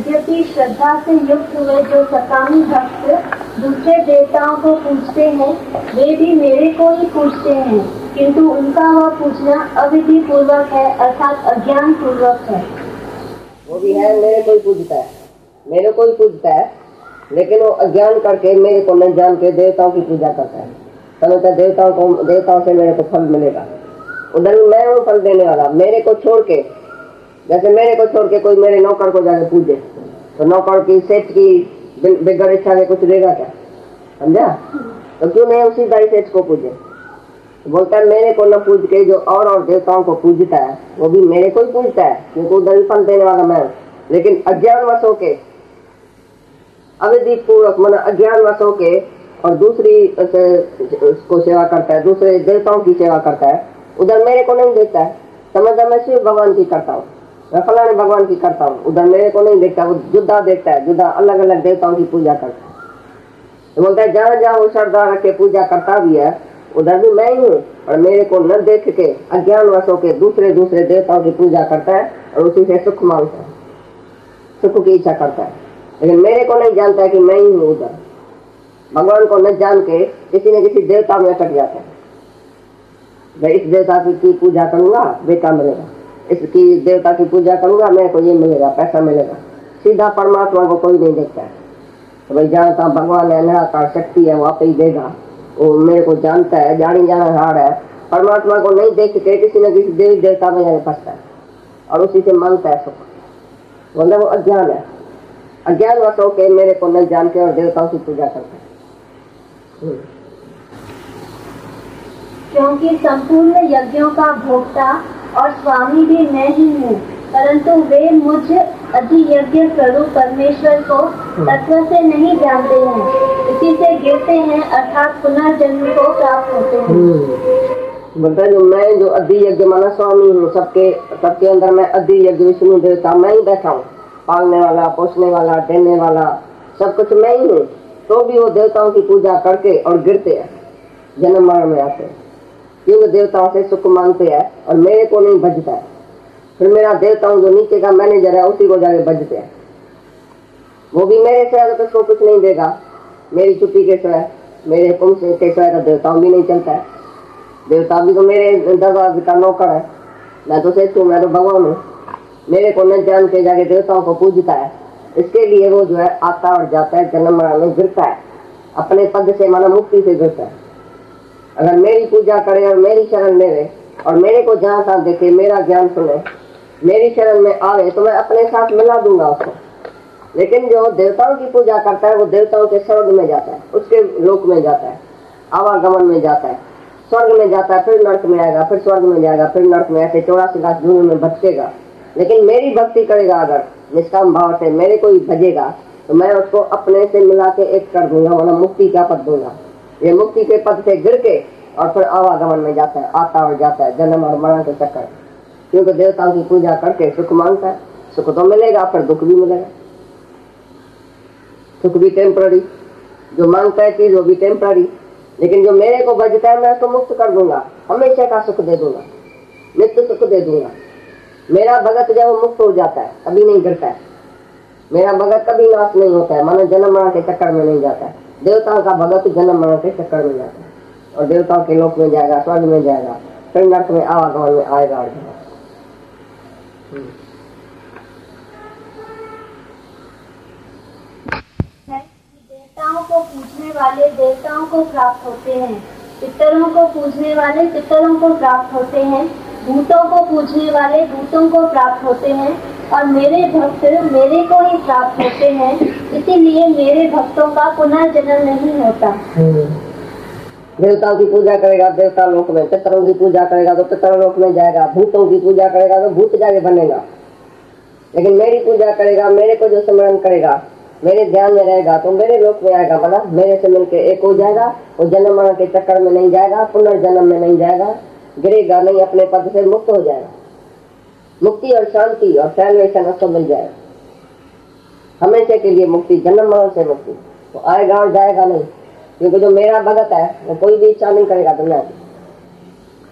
यद्यपि श्रद्धा से युक्त हुए जो सकामी भक्त दूसरे देवताओं को पूजते हैं, वे भी मेरे को ही पूजते हैं, किंतु उनका वह पूजना अविधि पूर्वक है, अर्थात अज्ञान पूर्वक है। वो भी है मेरे को ही पूजता है, मेरे को ही पूजता है, लेकिन वो अज्ञान करके मेरे को न जान के देवताओं की पूजा करता है। समझता देवताओं से मेरे को फल मिलेगा। उधर मैं हूँ फल देने वाला। मेरे को छोड़ के, जैसे मेरे को छोड़ के कोई मेरे नौकर को जाके पूजे, तो नौकर की सेठ की बगैर इच्छा के कुछ देगा क्या? समझा? तो क्यों नहीं उसी दाई सेठ को पूजे? तो बोलता है मेरे को न पूज के जो और देवताओं को पूजता है, वो भी मेरे को ही पूजता है, क्योंकि उधर फल देने वाला मैं। लेकिन अज्ञान वश होके, अविधि पूर्वक मन अज्ञान वश होके और दूसरी उसको सेवा करता है, दूसरे देवताओं की सेवा करता है, उधर मेरे को नहीं देखता है। समझता मैं शिव भगवान की करता हूँ, मैं फलाने भगवान की करता हूँ, उधर मेरे को नहीं देखता। वो जुदा देखता है, जुदा अलग अलग देवताओं की पूजा करता है। तो बोलता है जहाँ जहाँ वो श्रद्धा रख के पूजा करता भी है, उधर भी मैं ही हूँ, और मेरे को न देख के अज्ञान वश होके दूसरे देवताओं की पूजा करता है और उसी से सुख मांगता है, सुख की इच्छा करता है। लेकिन मेरे को नहीं जानता है कि मैं ही हूँ। उधर भगवान को न जान के किसी न किसी देवता में अटक जाता है। मैं इस देवता की पूजा करूंगा, बेटा मिलेगा, इसकी देवता की पूजा करूंगा, मेरे को ये मिलेगा, पैसा मिलेगा। सीधा परमात्मा को कोई नहीं देखता है। तो भाई जहाँ भगवान है, निराकार शक्ति है, वहाँ पे ही देगा। वो मेरे को जानता है, जानी जाना हार है। परमात्मा को नहीं देख के किसी न किसी देवी देवता में जाके फंसता है और उसी से मांगता है सुख। बोलता वो अज्ञान है, अज्ञान वश होके मेरे को न जान के और देवताओं की पूजा करता है। क्योंकि संपूर्ण यज्ञों का भोक्ता और स्वामी भी मैं ही हूँ, परंतु वे मुझ अधियज्ञ स्वरूप परमेश्वर को तत्व से नहीं जानते हैं, इसी से गिरते हैं, अर्थात पुनर्जन्म को प्राप्त होते हैं। बोलता जो मैं जो अधियज्ञ माना स्वामी हूँ, सबके अंदर मैं अधियज्ञ विष्णु देवता मैं ही बैठा हूँ, पालने वाला, पोषने वाला, देने वाला, सब कुछ मैं ही हूँ। तो भी वो देवताओं की पूजा करके और गिरते हैं, जन्म मरण में आते हैं, क्योंकि देवताओं से सुख मांगते हैं और मेरे को नहीं बजता है। फिर मेरा देवताओं जो नीचे का मैनेजर है उसी को जाके बजते हैं। वो भी मेरे से तो उसको कुछ नहीं देगा, मेरी छुट्टी के सिवाय, मेरे हुक्म से के सिवाय तो देवताओं भी नहीं चलता है। देवता भी तो मेरे दरबार का नौकर है, मैं तो सेठ हूँ, मैं तो भगवान हूँ। मेरे को न जान के जाके देवताओं को पूजता है, इसके लिए वो जो है आता और जाता है, जन्म मरण में गिरता है, अपने पद से माना मुक्ति से गिरता है। अगर मेरी पूजा करे और मेरी शरण लेवे और मेरे को जहाँ तहाँ देखे, मेरा ज्ञान सुने, मेरी शरण में आवे, तो मैं अपने साथ मिला दूंगा उसको। लेकिन जो देवताओं की पूजा करता है वो देवताओं के स्वर्ग में जाता है, उसके लोक में जाता है, आवागमन में जाता है, स्वर्ग में जाता है, फिर नर्क में आएगा, फिर स्वर्ग में जाएगा, फिर नर्क में, ऐसे 84 लाख जूनों में भटकेगा। लेकिन मेरी भक्ति करेगा, अगर निष्काम भाव से मेरे को ही भजेगा, तो मैं उसको अपने से मिला के एक कर दूंगा, मतलब मुक्ति का पद दूंगा। ये मुक्ति के पद से गिर के और फिर आवागमन में जाता है, आता और जाता है, जन्म और मरण के चक्कर। क्योंकि देवताओं की पूजा करके सुख मांगता है, सुख तो मिलेगा, फिर दुख भी मिलेगा। सुख भी टेम्पररी, जो मांगता है चीज वो भी टेम्पररी, लेकिन जो मेरे को बजता है मैं उसको मुक्त कर दूंगा, हमेशा का सुख दे दूंगा, नित्य सुख दे दूंगा। मेरा भगत जब वो मुक्त हो जाता है कभी नहीं गिरता है, मेरा भगत कभी नाश नहीं होता है, मानो जन्म मरण के चक्कर में नहीं जाता है। देवताओं का भगत जन्म मरण के चक्कर में जाता है और देवताओं के लोक में जाएगा, स्वर्ग में जाएगा, फिर नर्क में आवागमन में आएगा और जाएगा। देवताओं को पूजने वाले देवताओं को प्राप्त होते हैं, पितरों को पूजने वाले पितरों को प्राप्त होते हैं, भूतों को पूजने वाले भूतों को प्राप्त होते हैं, और मेरे भक्त मेरे को ही प्राप्त होते हैं। इसीलिए मेरे भक्तों का पुनर्जन्म नहीं होता। देवताओं की पूजा करेगा देवता लोक में, पितरों की पूजा करेगा तो पितर लोक में जाएगा, भूतों की पूजा करेगा तो भूत जाके बनेगा। लेकिन मेरी पूजा करेगा, मेरे को जो स्मरण करेगा, मेरे ध्यान में रहेगा, तो मेरे लोक में आएगा, बना मेरे से मिलके एक हो जाएगा। वो जन्म मरण के चक्कर में नहीं जाएगा, पुनर्जन्म में नहीं जाएगा, गिरेगा नहीं, अपने पद से मुक्त हो जाएगा। मुक्ति और शांति और सैल्वेशन उसको मिल जाएगा, हमेशा के लिए मुक्ति, जन्म मरण से मुक्ति। तो आएगा और जाएगा नहीं, क्योंकि जो मेरा भगत है वो कोई भी इच्छा नहीं करेगा दुनिया की।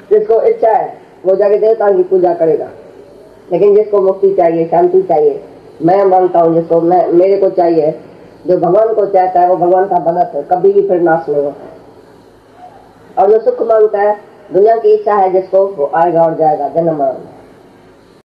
जिसको इच्छा है वो जाके देवता की पूजा करेगा, लेकिन जिसको मुक्ति चाहिए, शांति चाहिए, मैं मानता हूँ जिसको मैं मेरे को चाहिए, जो भगवान को चाहता है वो भगवान का भगत है, कभी भी फिर नाश नहीं होता है। और जो सुख मांगता है, दुनिया की इच्छा है जिसको, वो आएगा और जाएगा, जन्म मरण।